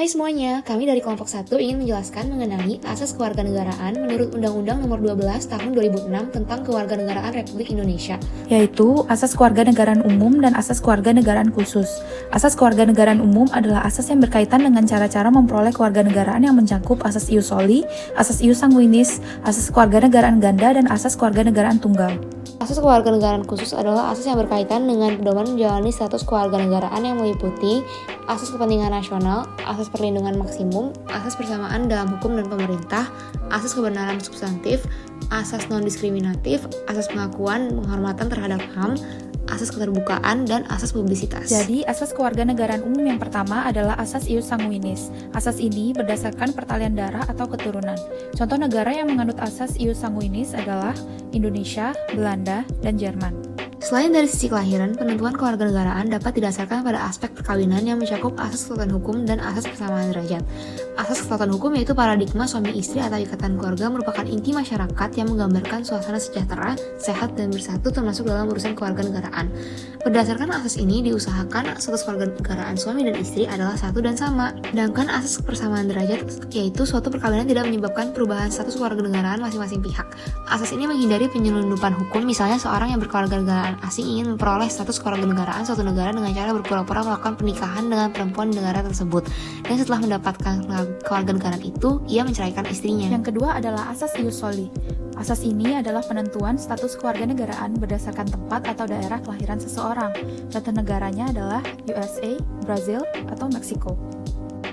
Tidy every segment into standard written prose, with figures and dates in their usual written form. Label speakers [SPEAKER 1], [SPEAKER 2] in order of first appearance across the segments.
[SPEAKER 1] Hai semuanya, kami dari kelompok 1 ingin menjelaskan mengenai asas kewarganegaraan menurut Undang-Undang Nomor 12 Tahun 2006 tentang Kewarganegaraan Republik Indonesia,
[SPEAKER 2] yaitu asas kewarganegaraan umum dan asas kewarganegaraan khusus. Asas kewarganegaraan umum adalah asas yang berkaitan dengan cara-cara memperoleh kewarganegaraan yang mencakup asas ius soli, asas ius sanguinis, asas kewarganegaraan ganda, dan asas kewarganegaraan tunggal.
[SPEAKER 1] Asas kewarganegaraan khusus adalah asas yang berkaitan dengan pedoman menjalani status kewarganegaraan yang meliputi asas kepentingan nasional, asas perlindungan maksimum, asas persamaan dalam hukum dan pemerintah, asas kebenaran substantif, asas non-diskriminatif, asas pengakuan penghormatan terhadap HAM, asas keterbukaan, dan asas publisitas.
[SPEAKER 2] Jadi, asas kewarganegaraan umum yang pertama adalah asas ius sanguinis. Asas ini berdasarkan pertalian darah atau keturunan. Contoh negara yang menganut asas ius sanguinis adalah Indonesia, Belanda, dan Jerman.
[SPEAKER 1] Selain dari sisi kelahiran, penentuan kewarganegaraan dapat didasarkan pada aspek perkawinan yang mencakup asas kesatuan hukum dan asas persamaan derajat. Asas kesatuan hukum yaitu paradigma suami istri atau ikatan keluarga merupakan inti masyarakat yang menggambarkan suasana sejahtera, sehat, dan bersatu termasuk dalam urusan kewarganegaraan. Berdasarkan asas ini diusahakan status kewarganegaraan suami dan istri adalah satu dan sama. Sedangkan asas persamaan derajat yaitu suatu perkawinan tidak menyebabkan perubahan status kewarganegaraan masing-masing pihak. Asas ini menghindari penyelundupan hukum, misalnya seorang yang berkewarganegaraan asing ingin memperoleh status kewarganegaraan suatu negara dengan cara berpura-pura melakukan pernikahan dengan perempuan di negara tersebut, dan setelah mendapatkan kewarganegaraan itu, ia menceraikan istrinya.
[SPEAKER 2] Yang kedua adalah asas ius soli. Asas ini adalah penentuan status kewarganegaraan berdasarkan tempat atau daerah kelahiran seseorang. Contoh negaranya adalah USA, Brazil, atau Meksiko.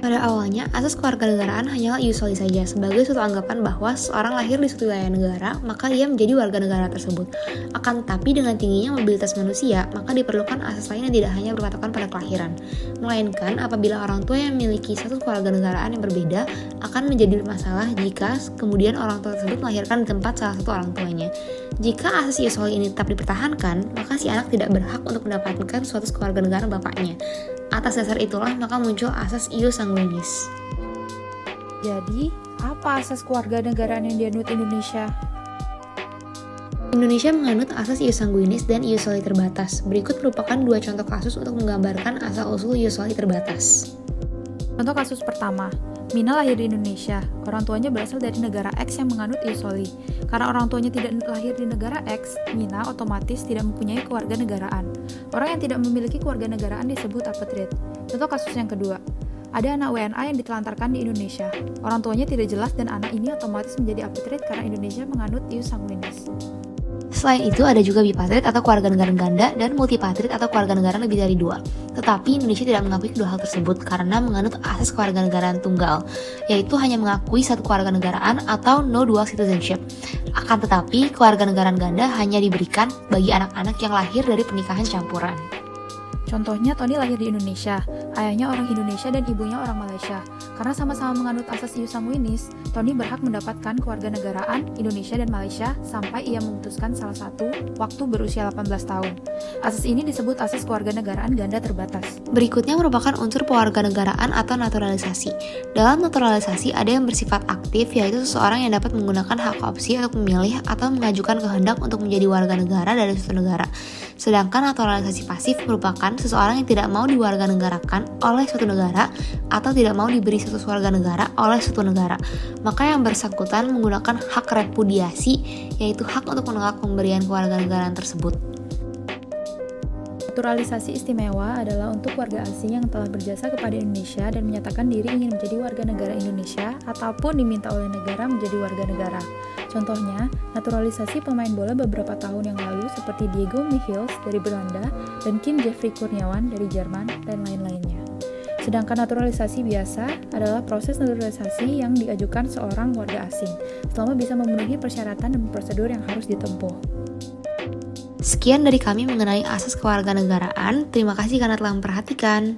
[SPEAKER 1] Pada awalnya, asas kewarganegaraan hanyalah ius soli saja, sebagai suatu anggapan bahwa seorang lahir di suatu wilayah negara, maka ia menjadi warga negara tersebut. Akan tetapi dengan tingginya mobilitas manusia, maka diperlukan asas lain yang tidak hanya berpatokan pada kelahiran. Melainkan, apabila orang tua yang memiliki status kewarganegaraan yang berbeda, akan menjadi masalah jika kemudian orang tua tersebut melahirkan di tempat salah satu orang tuanya. Jika asas ius soli ini tetap dipertahankan, maka si anak tidak berhak untuk mendapatkan status kewarganegaraan bapaknya. Atas dasar itulah maka muncul asas ius sanguinis.
[SPEAKER 2] Jadi, apa asas kewarganegaraan yang dianut Indonesia?
[SPEAKER 1] Indonesia menganut asas ius sanguinis dan ius soli terbatas. Berikut merupakan dua contoh kasus untuk menggambarkan asal-usul ius soli terbatas.
[SPEAKER 2] Contoh kasus pertama, Mina lahir di Indonesia. Orang tuanya berasal dari negara X yang menganut ius soli. Karena orang tuanya tidak lahir di negara X, Mina otomatis tidak mempunyai kewarganegaraan. Orang yang tidak memiliki kewarganegaraan disebut apatrid. Contoh kasus yang kedua, ada anak WNA yang ditelantarkan di Indonesia. Orang tuanya tidak jelas dan anak ini otomatis menjadi apatrid karena Indonesia menganut ius sanguinis.
[SPEAKER 1] Selain itu, ada juga bipatrid atau kewarganegaraan ganda dan multipatrid atau kewarganegaraan lebih dari dua. Tetapi Indonesia tidak mengakui kedua hal tersebut karena menganut asas kewarganegaraan tunggal, yaitu hanya mengakui satu kewarganegaraan atau no dual citizenship. Akan tetapi, kewarganegaraan ganda hanya diberikan bagi anak-anak yang lahir dari pernikahan campuran.
[SPEAKER 2] Contohnya, Tony lahir di Indonesia. Ayahnya orang Indonesia dan ibunya orang Malaysia. Karena sama-sama menganut asas ius sanguinis, Tony berhak mendapatkan kewarganegaraan Indonesia dan Malaysia sampai ia memutuskan salah satu waktu berusia 18 tahun. Asas ini disebut asas kewarganegaraan ganda terbatas.
[SPEAKER 1] Berikutnya merupakan unsur kewarganegaraan atau naturalisasi. Dalam naturalisasi ada yang bersifat aktif, yaitu seseorang yang dapat menggunakan hak opsi untuk memilih atau mengajukan kehendak untuk menjadi warga negara dari suatu negara. Sedangkan naturalisasi pasif merupakan seseorang yang tidak mau diwarganegarakan oleh suatu negara atau tidak mau diberi status warga negara oleh suatu negara. Maka yang bersangkutan menggunakan hak repudiasi, yaitu hak untuk menolak pemberian kewarganegaraan tersebut.
[SPEAKER 2] Naturalisasi istimewa adalah untuk warga asing yang telah berjasa kepada Indonesia dan menyatakan diri ingin menjadi warga negara Indonesia ataupun diminta oleh negara menjadi warga negara. Contohnya, naturalisasi pemain bola beberapa tahun yang lalu seperti Diego Michels dari Belanda dan Kim Jeffrey Kurniawan dari Jerman dan lain-lainnya. Sedangkan naturalisasi biasa adalah proses naturalisasi yang diajukan seorang warga asing selama bisa memenuhi persyaratan dan prosedur yang harus ditempuh.
[SPEAKER 1] Sekian dari kami mengenai asas kewarganegaraan. Terima kasih karena telah memperhatikan.